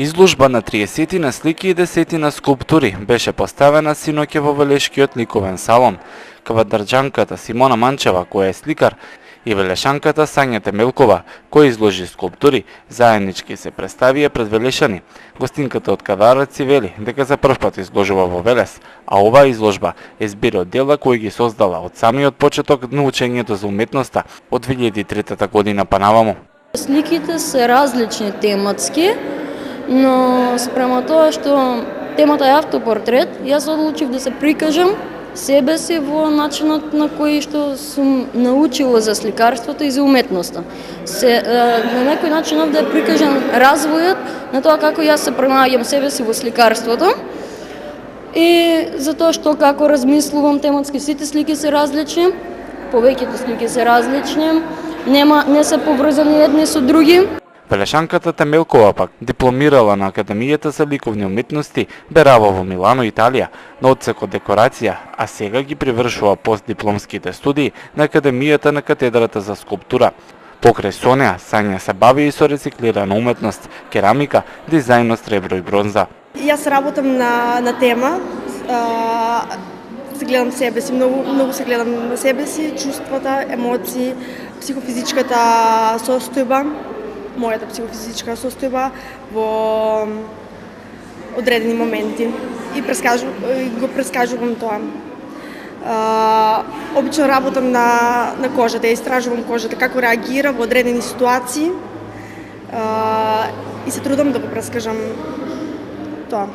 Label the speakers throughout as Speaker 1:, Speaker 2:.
Speaker 1: Изложба на 30 на слики и 10 на скулптури беше поставена синоќе во Велешкиот ликовен салон. Квадрџанката Симона Манчева, која е сликар, и велешанката Сања Темелкова, која изложи скулптури, заеднички се представија пред велешани. Гостинката од Кадараци вели дека за прв пат изложува во Велес, а оваа изложба е збир од дела кои ги создала од самиот почеток на учењето за уметноста од 2003 година па наваму.
Speaker 2: Сликите се различни тематски, но спрема тоа што темата е автопортрет, јас одлучив да се прикажам себе си во начинот на кој што сум научила за сликарството и за уметноста. На некој начин да прикажам развојот на тоа како јас се пронаоѓам себе си во сликарството и за тоа што како размислувам тематски, сите слики се различни, повеќето слики се различни, не се поврзани едни со други.
Speaker 1: Велешанката Темелкова пак дипломирала на Академијата за ликовни уметности Бераво во Милано, Италија, на одсекот декорација, а сега ги привршува постдипломските студии на Академијата на катедрата за скулптура. Покрај со неа, Сања се бави и со рециклирана уметност, керамика, дизајн од сребро и бронза.
Speaker 3: Јас работам на тема, се гледам себе си, многу се гледам на себе си, чувствата, емоции, психофизичката состојба, мојата психофизичка состојба во одредени моменти и го прескажувам тоа. Обично работам на кожата, истражувам кожата, како реагира во одредени ситуации и се трудам да го прескажам тоа.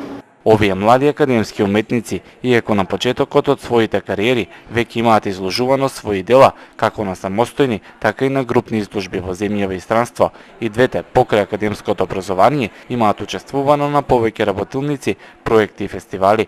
Speaker 1: Овие млади академски уметници, иако на почетокот од своите кариери, веќе имаат изложувано своји дела, како на самостојни, така и на групни изложби во земја и странство. И двете, покрај академското образование, имаат учествувано на повеќе работилници, проекти и фестивали.